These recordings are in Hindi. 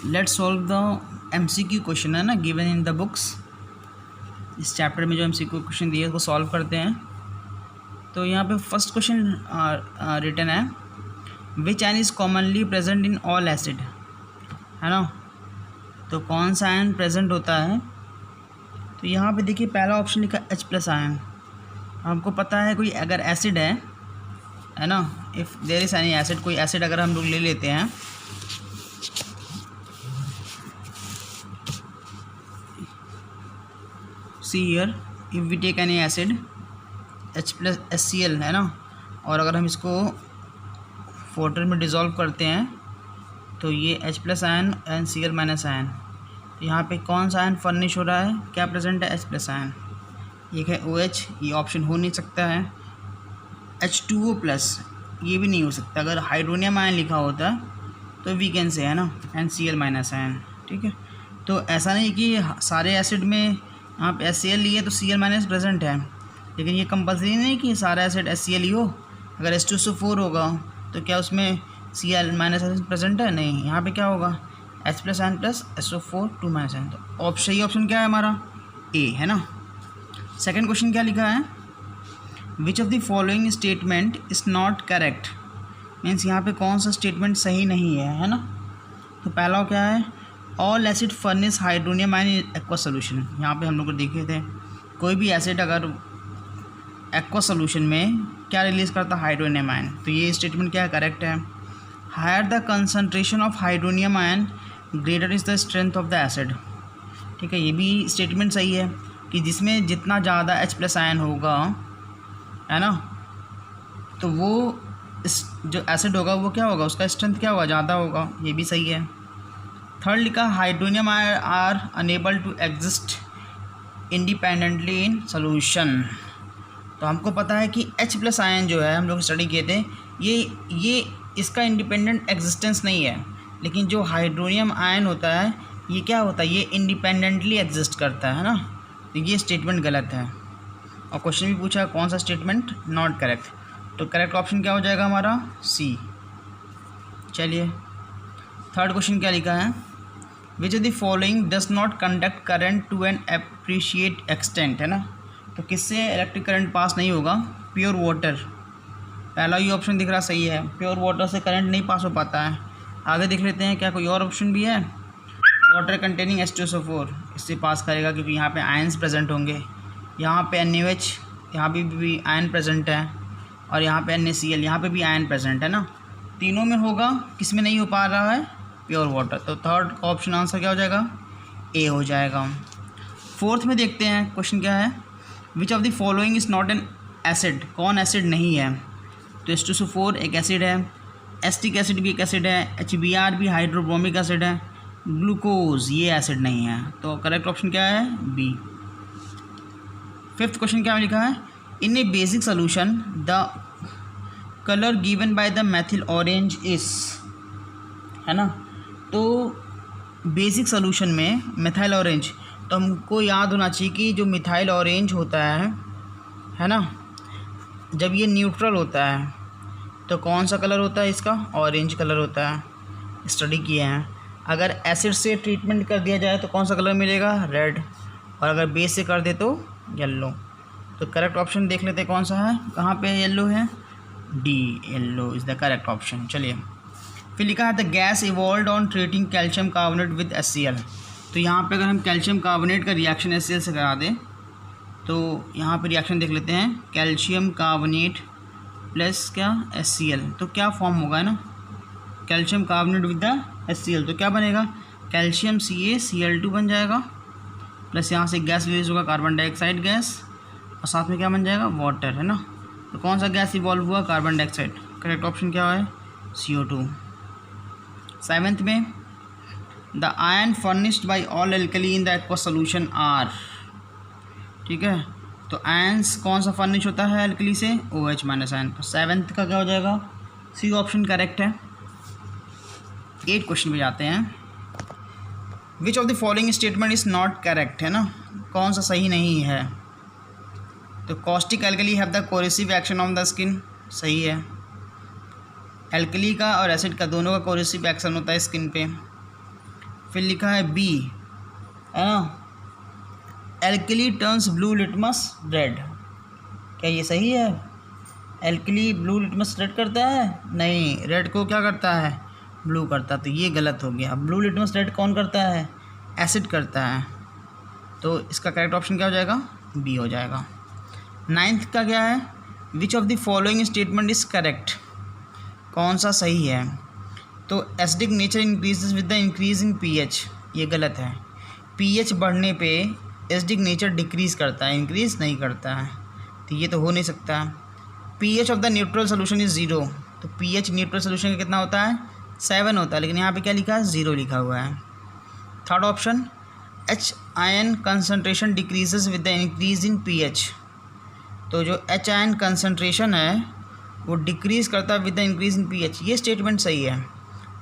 Let's solve the MCQ question है ना गिवन इन द बुक्स। इस चैप्टर में जो एमसीक्यू क्वेश्चन दिए उसको सॉल्व करते हैं। तो यहाँ पे फर्स्ट क्वेश्चन रिटन है, विच ion is commonly present in all acid, है ना। तो कौन सा आयन प्रेजेंट होता है। तो यहाँ पे देखिए पहला ऑप्शन लिखा H+ आयन। हमको पता है कोई अगर एसिड है ना, if there is any acid, कोई एसिड अगर हम लोग ले लेते हैं, see here if we take any acid H+HCl है ना, और अगर हम इसको वाटर में डिज़ोल्व करते हैं तो ये H+ ion and Cl- ion. तो यहाँ पे कौन सा आयन फर्निश हो रहा है, क्या प्रेजेंट है, H+ आयन। एक है OH, ये ऑप्शन हो नहीं सकता है। H2O+, ये भी नहीं हो सकता। अगर हाइड्रोनियम आयन लिखा होता तो वी कैन से, है ना, एंड Cl- आयन। ठीक है, तो ऐसा नहीं कि सारे एसिड में आप HCl लिए तो Cl- प्रेजेंट है, लेकिन ये कंपल्सरी नहीं कि सारा एसिड HCl ही हो। अगर H2SO4 होगा तो क्या उसमें Cl- प्रेजेंट है, नहीं। यहाँ पे क्या होगा, H+ ion plus SO4 2- ion. तो सही ऑप्शन क्या है हमारा, ए, है ना। सेकेंड क्वेश्चन क्या लिखा है, which of the following statement is not correct. Means यहाँ पे कौन सा स्टेटमेंट सही नहीं है ना। तो पहला क्या है, all acid furnish hydronium ion in aqua solution. यहाँ पे हम लोग देखे थे कोई भी एसिड अगर एक्वा सोल्यूशन में क्या रिलीज़ करता है, हाइड्रोनियम आयन। तो ये स्टेटमेंट क्या है, करेक्ट है। Higher the concentration of hydronium ion greater is the strength of the acid. ठीक है, ये भी स्टेटमेंट सही है कि जिसमें जितना ज़्यादा H+ आयन होगा, है ना, तो वो इस जो एसिड होगा वो क्या होगा, उसका स्ट्रेंथ क्या होगा, ज़्यादा होगा। ये भी सही है। थर्ड लिखा, hydronium ion are unable to exist independently in solution. तो हमको पता है कि H+ आयन जो है, हम लोग स्टडी किए थे, ये इसका इंडिपेंडेंट एग्जिस्टेंस नहीं है, लेकिन जो हाइड्रोनियम आयन होता है ये क्या होता है, ये इंडिपेंडेंटली एग्जिस्ट करता है ना। तो ये स्टेटमेंट गलत है, और क्वेश्चन भी पूछा है कौन सा स्टेटमेंट नॉट करेक्ट। तो करेक्ट ऑप्शन क्या हो जाएगा हमारा, सी। चलिए थर्ड क्वेश्चन क्या लिखा है, which of the following does not conduct current to an appreciate extent, है ना। तो किससे इलेक्ट्रिक करंट पास नहीं होगा, प्योर वाटर। पहला ही ऑप्शन दिख रहा सही है, प्योर वाटर से करंट नहीं पास हो पाता है। आगे देख लेते हैं क्या कोई और ऑप्शन भी है। वाटर कंटेनिंग H2SO4 इससे पास करेगा, क्योंकि यहाँ पे आयंस प्रेजेंट होंगे। यहाँ पे NaOH, यहाँ भी आयन प्रेजेंट है, और यहाँ पे NaCl, यहाँ पे भी आयन प्रेजेंट है ना। तीनों में होगा, किस में नहीं हो पा रहा है, प्योर वाटर। तो थर्ड ऑप्शन आंसर क्या हो जाएगा, ए हो जाएगा। फोर्थ में देखते हैं क्वेश्चन क्या है, which of the following is not an acid. कौन एसिड नहीं है। तो H2SO4 एक एसिड है, एसिटिक एसिड भी एक एसिड है, HBr भी हाइड्रोब्रोमिक एसिड है, ग्लूकोज ये एसिड नहीं है। तो करेक्ट ऑप्शन क्या है, बी। फिफ्थ क्वेश्चन क्या लिखा है, in a basic solution the colour given by the methyl orange is, है ना। तो बेसिक सोल्यूशन में मिथाइल ऑरेंज, तो हमको याद होना चाहिए कि जो मिथाइल ऑरेंज होता है ना, जब ये न्यूट्रल होता है तो कौन सा कलर होता है इसका, ऑरेंज कलर होता है। स्टडी किए हैं। अगर एसिड से ट्रीटमेंट कर दिया जाए तो कौन सा कलर मिलेगा, रेड, और अगर बेस से कर दे तो येलो। तो करेक्ट ऑप्शन देख लेते हैं कौन सा है, कहाँ पे येलो है, D, yellow is the correct option. चलिए फिर लिखा है the gas evolve on treating calcium carbonate with HCl। तो यहाँ पे अगर हम कैल्शियम कार्बोनेट का रिएक्शन HCl से करा दें तो यहाँ पे रिएक्शन देख लेते हैं, कैल्शियम कार्बोनेट प्लस क्या, HCl। तो क्या फॉर्म होगा, है ना, calcium carbonate with the HCl। तो क्या बनेगा, कैल्शियम CaCl2 बन जाएगा, प्लस यहाँ से गैस रिलीज होगा, कार्बन डाइऑक्साइड गैस, और साथ में क्या बन जाएगा, वाटर, है ना। तो कौन सा गैस इवॉल्व हुआ, कार्बन डाइऑक्साइड। करेक्ट ऑप्शन क्या है, CO2। सेवेंथ में the ion furnished by all alkali in the aqua solution are. ठीक है, तो आयंस कौन सा फर्निश होता है एल्कली से, OH- आयन। तो सेवेंथ का क्या हो जाएगा, सी ऑप्शन करेक्ट है। 8 क्वेश्चन पे जाते हैं, विच of the following statement is not correct, है ना, कौन सा सही नहीं है। तो caustic alkali have the coercive action on the skin, सही है। एल्कली का और एसिड का दोनों का कोरेसिव एक्शन होता है स्किन पे। फिर लिखा है बी, है ना, alkali turns blue litmus red. क्या ये सही है? एल्कली ब्लू लिटमस रेड करता है? नहीं, रेड को क्या करता है? ब्लू करता है। तो ये गलत हो गया। ब्लू लिटमस रेड कौन करता है? एसिड करता है। तो इसका करेक्ट ऑप्शन क्या हो जाएगा? बी हो जाएगा। 9th का क्या है? Which of the following statement is correct? कौन सा सही है? तो acidic nature increases with the increase in pH, ये गलत है। पीएच बढ़ने पे एसिडिक नेचर डिक्रीज़ करता है, इंक्रीज़ नहीं करता है। तो ये तो हो नहीं सकता। PH of the neutral solution is 0, तो पीएच न्यूट्रल सोल्यूशन का कितना होता है? 7 होता है, लेकिन यहाँ पे क्या लिखा है? 0 लिखा हुआ है। 3rd option, H ion concentration decreases with the increase in pH, तो जो एच आयन कंसनट्रेशन है वो डिक्रीज़ करता है with the increase in pH. ये स्टेटमेंट सही है।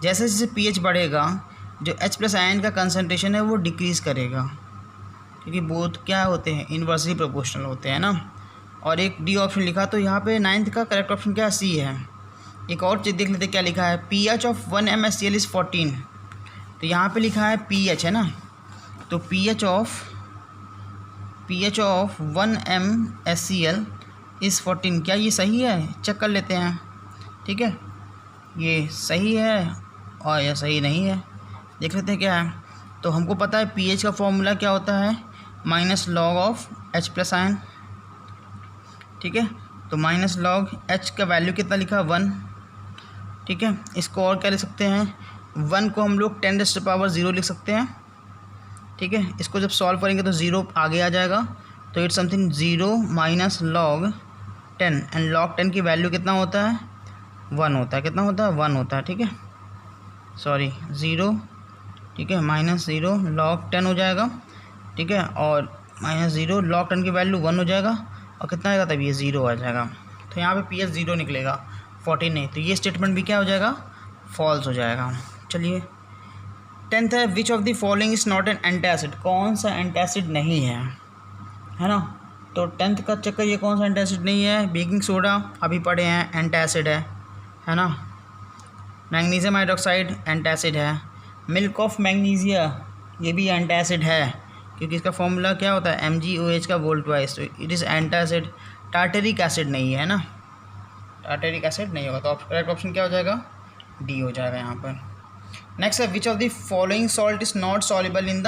जैसे जैसे पीएच बढ़ेगा जो H+ आयन का कंसनट्रेशन है वो डिक्रीज़ करेगा, क्योंकि बोथ क्या होते हैं? इन्वर्सली प्रोपोर्शनल होते हैं ना। और एक डी ऑप्शन लिखा, तो यहाँ पे 9th का करेक्ट ऑप्शन क्या? सी है। एक और चीज़ देख लेते क्या लिखा है। pH ऑफ 1 MnHCl इज़ 14, तो यहाँ पे लिखा है pH, है ना, तो pH ऑफ 1 MnHCl इज़ 14। क्या ये सही है? चेक कर लेते हैं। ठीक है, ये सही है और यह सही नहीं है। देख लेते हैं क्या है। तो हमको पता है pH का फॉर्मूला क्या होता है? -log of H+ ion. ठीक है, तो -log H का वैल्यू कितना लिखा? 1। ठीक है, इसको और क्या लिख सकते हैं? 1 को हम लोग 10⁻0 लिख सकते हैं। ठीक है, इसको जब सॉल्व करेंगे तो 0 आगे आ जाएगा, तो it's something 0 -log 10, and log 10 की वैल्यू कितना होता है? 1 होता है। कितना होता है? 1 होता है। ठीक है, सॉरी 0, ठीक है, -0 log 10 हो जाएगा। ठीक है, और -0 log 10 की वैल्यू 1 हो जाएगा, और कितना आएगा? तब ये 0 आ जाएगा। तो यहाँ पे pH 0 निकलेगा, 14 नहीं। तो ये स्टेटमेंट भी क्या हो जाएगा? फॉल्स हो जाएगा। चलिए 10th है, which of the following is not an antacid? कौन सा एंटासिड नहीं है ना। तो 10th का चक्कर, ये कौन सा एंटासिड नहीं है? बेकिंग सोडा अभी पढ़े हैं, एंटासिड है ना। मैग्नीशियम हाइड्रोक्साइड एंटासिड है। मिल्क ऑफ मैग्नीशिया ये भी एंटासिड है, क्योंकि इसका फॉर्मूला क्या होता है? MgOH का वोल्ट वाइज, तो it is antacid. Tartaric acid नहीं है ना, टार्टेरिक एसिड नहीं होगा। तो करेक्ट ऑप्शन क्या हो जाएगा? डी हो जाएगा यहाँ पर। नेक्स्ट है, which of the following salt is not soluble in the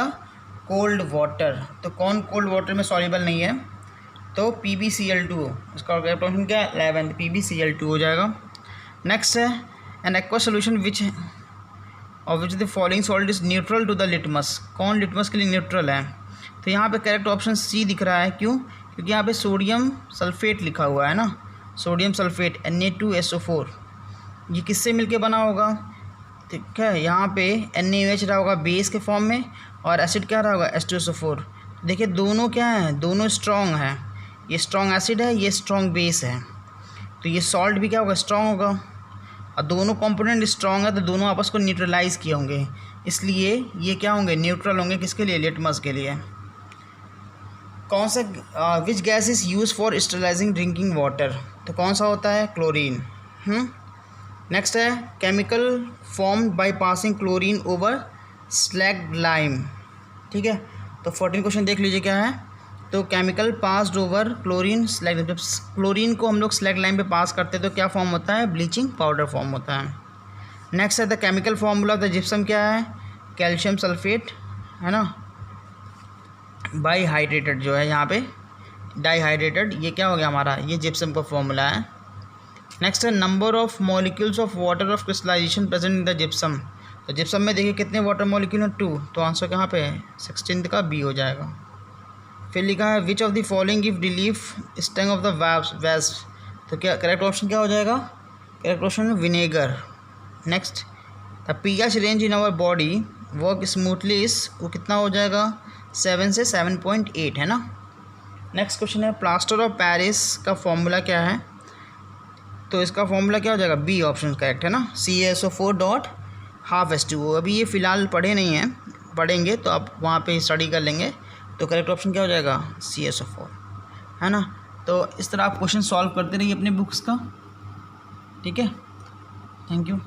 cold water? तो कौन कोल्ड वाटर में सॉल्युबल नहीं है? तो PbCl2, इसका करेक्ट ऑप्शन क्या है? 11, PbCl2 हो जाएगा। नेक्स्ट है, एन एक्वा सोल्यूशन विच और which the following salt is neutral to the litmus? कौन लिटमस के लिए न्यूट्रल है? तो यहाँ पे करेक्ट ऑप्शन सी दिख रहा है। क्यों? क्योंकि यहाँ पे सोडियम सल्फेट लिखा हुआ है ना, सोडियम सल्फेट Na2SO4। ये किससे मिलके बना होगा? ठीक है, यहाँ पे NaOH रहा होगा बेस के फॉर्म में, और एसिड क्या रहा होगा? H2SO4। देखिए दोनों क्या हैं? दोनों स्ट्रॉन्ग हैं। ये स्ट्रॉन्ग एसिड है, ये स्ट्रॉन्ग बेस है, तो ये सॉल्ट भी क्या होगा? स्ट्रॉन्ग होगा। और दोनों कंपोनेंट स्ट्रॉन्ग है, तो दोनों आपस को न्यूट्रलाइज़ किए होंगे, इसलिए ये क्या होंगे? न्यूट्रल होंगे। किसके लिए? लिटमस के लिए। कौन सा which gas is use for sterilising drinking water? तो कौन सा होता है? क्लोरीन। नेक्स्ट है, chemical form by passing chlorine over slag lime. ठीक है, तो 14 क्वेश्चन देख लीजिए क्या है। तो chemical passed over chlorine slag, जब क्लोरीन को हम लोग स्लैग लाइम पे पास करते हैं तो क्या फॉर्म होता है? ब्लीचिंग पाउडर फॉर्म होता है। नेक्स्ट है, the chemical formula of the gypsum क्या है? कैल्शियम सल्फेट, है ना, बाई हाइड्रेटेड जो है यहाँ पे डाईहाइड्रेटेड, ये क्या हो गया हमारा? ये जिप्सम का फॉर्मूला है। नेक्स्ट है, number of molecules of water of crystallization present in the gypsum. तो जिप्सम में देखिए कितने वाटर मॉलिक्यूल हैं? 2, तो आंसर कहाँ पे है? 16th का बी हो जाएगा। फिर लिखा है, which of the following give relief sting of the wasp? तो क्या करेक्ट ऑप्शन क्या हो जाएगा? Correct option vinegar. Next, the pH range in our body work smoothly is, वो कितना हो जाएगा? 7 से 7.8, है ना। नेक्स्ट क्वेश्चन है, प्लास्टर ऑफ पेरिस का फॉर्मूला क्या है? तो इसका फॉर्मूला क्या हो जाएगा? बी ऑप्शन करेक्ट है ना, CaSO4.12H2O। अभी ये फ़िलहाल पढ़े नहीं हैं, पढ़ेंगे तो आप वहाँ पे स्टडी कर लेंगे। तो करेक्ट ऑप्शन क्या हो जाएगा? CaSO4, है ना। तो इस तरह आप क्वेश्चन सॉल्व करते रहिए अपने बुक्स का। ठीक है, थैंक यू।